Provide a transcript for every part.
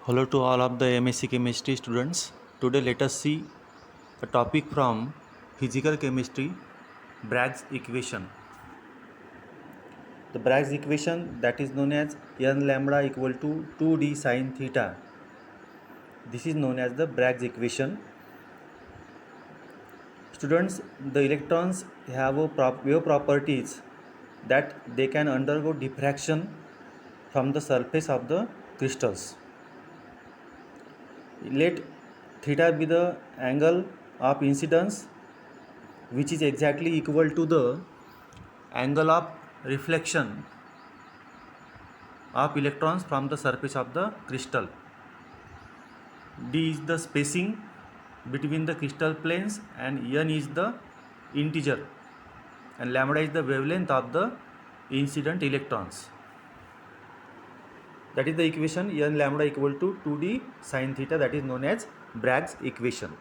Hello to all of the MSc Chemistry students. Today let us see a topic from Physical Chemistry, Bragg's equation. The Bragg's equation, that is known as n lambda equal to 2d sine theta. This is known as the Bragg's equation. Students, the electrons have wave properties that they can undergo diffraction from the surface of the crystals. Let theta be the angle of incidence, which is exactly equal to the angle of reflection of electrons from the surface of the crystal. D is the spacing between the crystal planes and n is the integer and lambda is the wavelength of the incident electrons. That is the equation n lambda equal to 2d sine theta, that is known as Bragg's equation.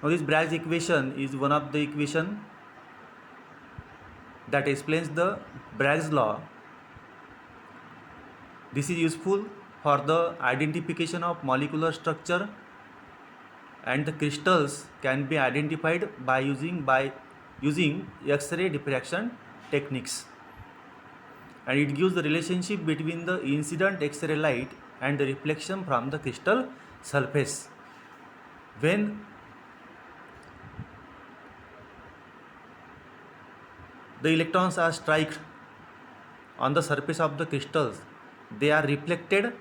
Now this Bragg's equation is one of the equation that explains the Bragg's law. This is useful for the identification of molecular structure, and the crystals can be identified by using X-ray diffraction techniques, and it gives the relationship between the incident X-ray light and the reflection from the crystal surface. When the electrons are struck on the surface of the crystals, they are reflected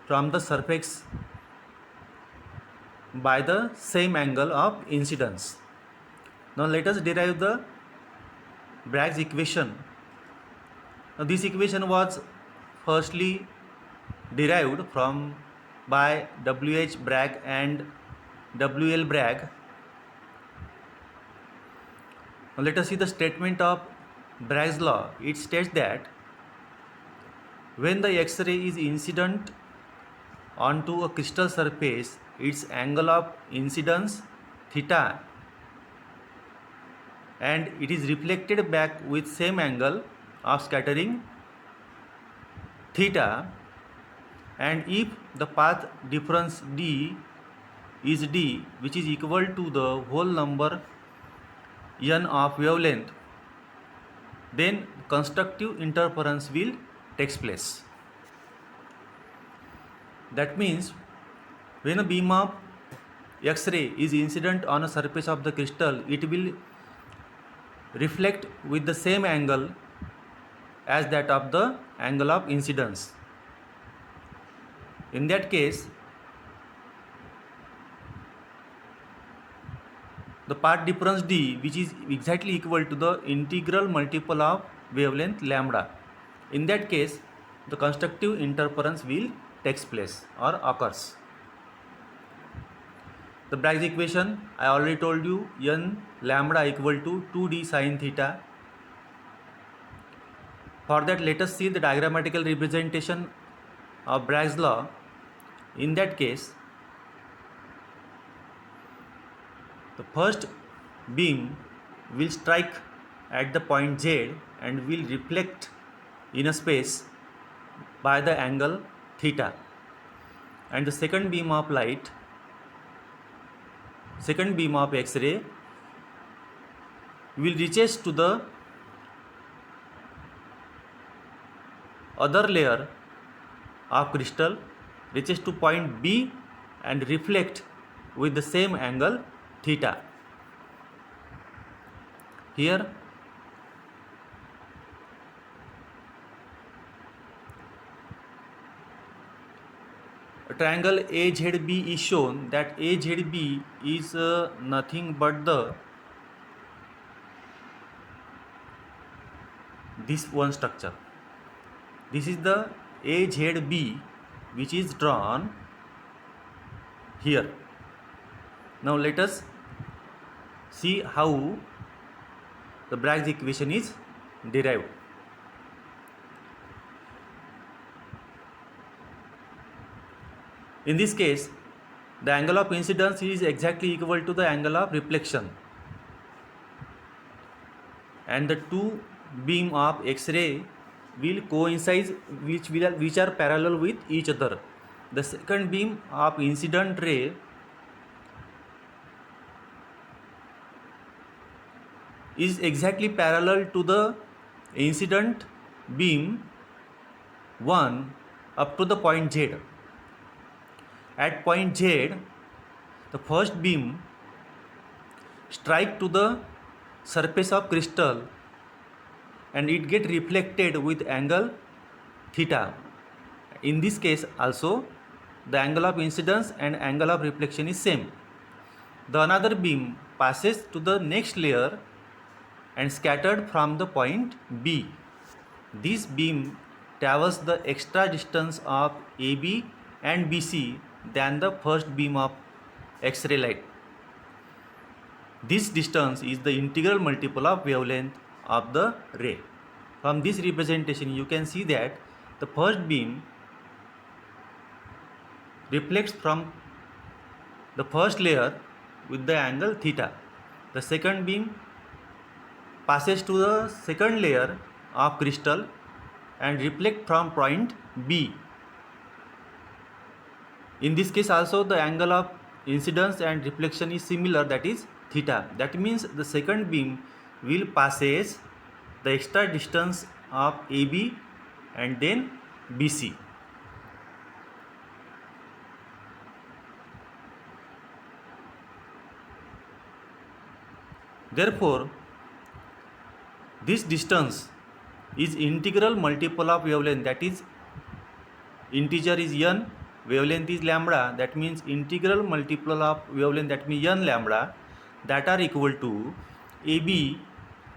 from the surface by the same angle of incidence. Now let us derive the Bragg's equation. Now this equation was firstly derived by W.H. Bragg and W.L. Bragg. Now let us see the statement of Bragg's law. It states that when the X-ray is incident onto a crystal surface, its angle of incidence theta, and it is reflected back with same angle of scattering theta, and if the path difference d is d, which is equal to the whole number n of wavelength, then constructive interference will take place. That means when a beam of X-ray is incident on a surface of the crystal, it will reflect with the same angle as that of the angle of incidence. In that case, the path difference d, which is exactly equal to the integral multiple of wavelength lambda, in that case the constructive interference will takes place or occurs. The Bragg's equation, I already told you, n lambda equal to 2d sine theta. For that, let us see the diagrammatical representation of Bragg's law. In that case, the first beam will strike at the point Z and will reflect in a space by the angle theta, and the second beam of X-ray will reaches to the other layer of crystal, reaches to point B and reflect with the same angle theta. Here a triangle AZB is shown. That AZB is nothing but this one structure. This is the AZB which is drawn here. Now let us see how the Bragg's equation is derived. In this case, the angle of incidence is exactly equal to the angle of reflection, and the two beam of X-ray will coincide which are parallel with each other. The second beam of incident ray is exactly parallel to the incident beam 1 up to the point Z. At point Z, the first beam strike to the surface of crystal and it get reflected with angle theta. In this case also, the angle of incidence and angle of reflection is same. The another beam passes to the next layer and scattered from the point B. This beam travels the extra distance of AB and BC than the first beam of X-ray light. This distance is the integral multiple of wavelength of the ray. From this representation, you can see that the first beam reflects from the first layer with the angle theta. The second beam passes to the second layer of crystal and reflect from point B. In this case also, the angle of incidence and reflection is similar, that is theta. That means the second beam will passes the extra distance of AB and then BC. Therefore, this distance is integral multiple of wavelength, that is integer is n, wavelength is lambda, that means integral multiple of wavelength, that means n lambda, that are equal to AB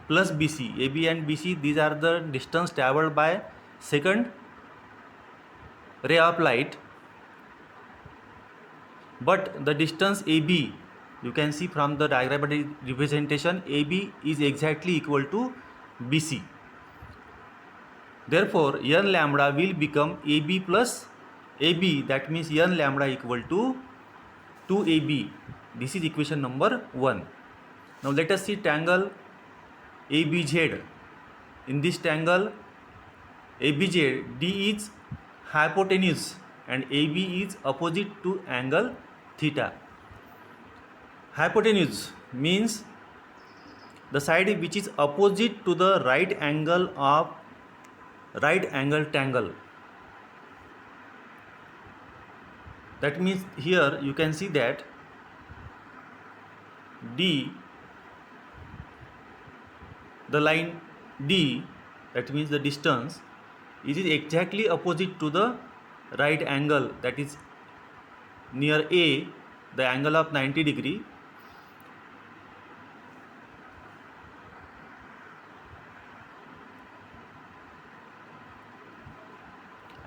plus BC. AB and BC, these are the distance traveled by second ray of light, but the distance AB, you can see from the diagrammatic representation, AB is exactly equal to BC. Therefore, n lambda will become AB plus AB, that means n lambda equal to 2AB. This is equation number 1. Now let us see triangle ABZ. In this triangle ABZ, D is hypotenuse and AB is opposite to angle theta. Hypotenuse means the side which is opposite to the right angle of right angle triangle. That means here you can see that D, the line D, that means the distance, it is exactly opposite to the right angle, that is near A, the angle of 90 degree.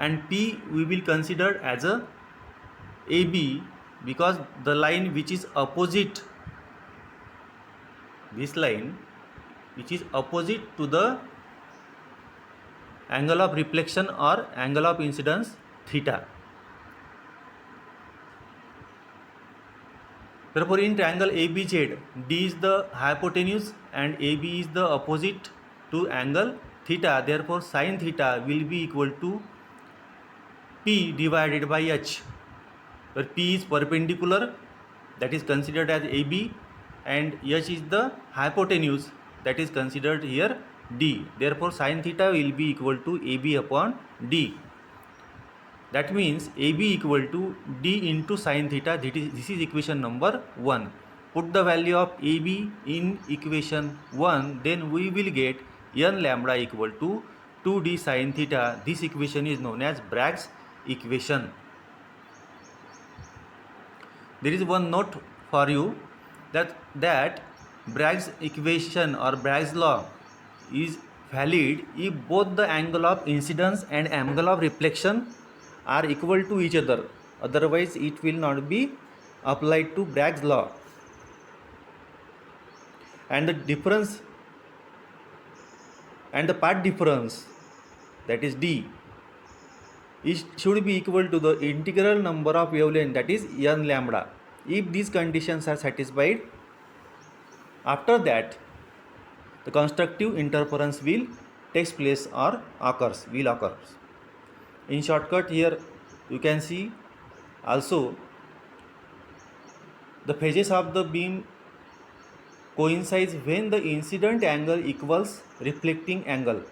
And P we will consider as a AB because the line which is opposite, this line which is opposite to the angle of reflection or angle of incidence theta. Therefore, in triangle ABZ, D is the hypotenuse and AB is the opposite to angle theta. Therefore, sin theta will be equal to P divided by H, where P is perpendicular, that is considered as AB, and H is the hypotenuse, that is considered here D. Therefore, sin theta will be equal to AB upon D. That means AB equal to D into sin theta. This is equation number 1. Put the value of AB in equation 1, then we will get n lambda equal to 2D sin theta. This equation is known as Bragg's equation. There is one note for you that Bragg's equation or Bragg's law is valid if both the angle of incidence and angle of reflection are equal to each other. Otherwise, it will not be applied to Bragg's law. And the difference and the path difference, that is D, should be equal to the integral number of wavelength, that is n lambda. If these conditions are satisfied, after that the constructive interference will takes place or will occur. In shortcut, here you can see also the phases of the beam coincides when the incident angle equals reflecting angle.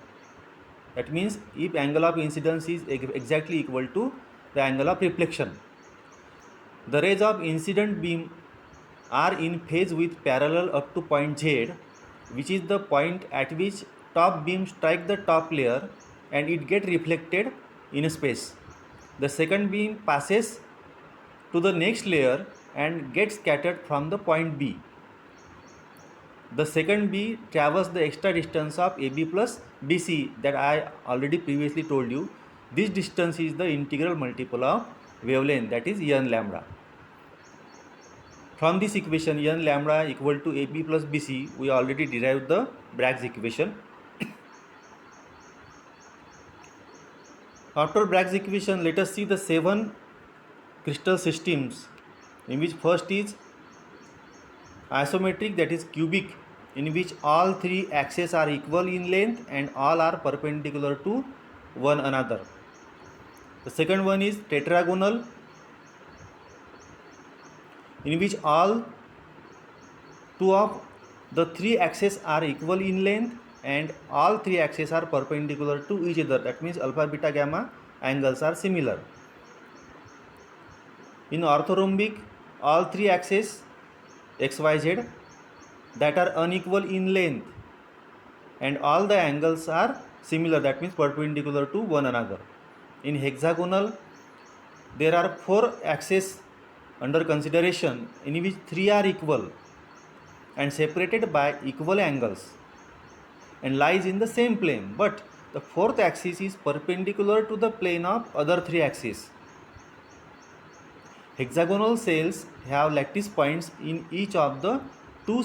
That means if angle of incidence is exactly equal to the angle of reflection. The rays of incident beam are in phase with parallel up to point Z, which is the point at which top beam strike the top layer and it get reflected in space. The second beam passes to the next layer and gets scattered from the point B. The second B travels the extra distance of AB plus BC that I already previously told you. This distance is the integral multiple of wavelength, that is n lambda. From this equation n lambda equal to AB plus BC, we already derived the Bragg's equation. After Bragg's equation, let us see the 7 crystal systems, in which first is isometric, that is cubic, in which all 3 axes are equal in length and all are perpendicular to one another. The second one is tetragonal, in which all 2 of the 3 axes are equal in length and all 3 axes are perpendicular to each other. That means alpha, beta, gamma angles are similar. In orthorhombic, all 3 axes x, y, z that are unequal in length and all the angles are similar, that means perpendicular to one another. In hexagonal, there are 4 axes under consideration, in which 3 are equal and separated by equal angles and lies in the same plane, but the 4th axis is perpendicular to the plane of other 3 axes. Hexagonal cells have lattice points in each of the 2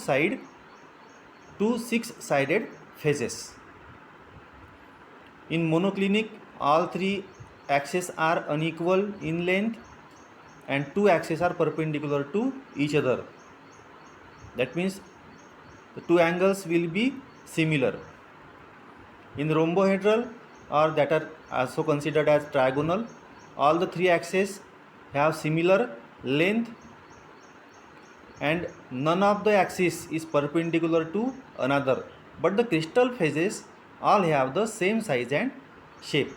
6-sided faces. In monoclinic, all 3 axes are unequal in length and 2 axes are perpendicular to each other. That means the 2 angles will be similar. In rhombohedral, or that are also considered as trigonal, all the 3 axes have similar length and none of the axis is perpendicular to another, but the crystal phases all have the same size and shape.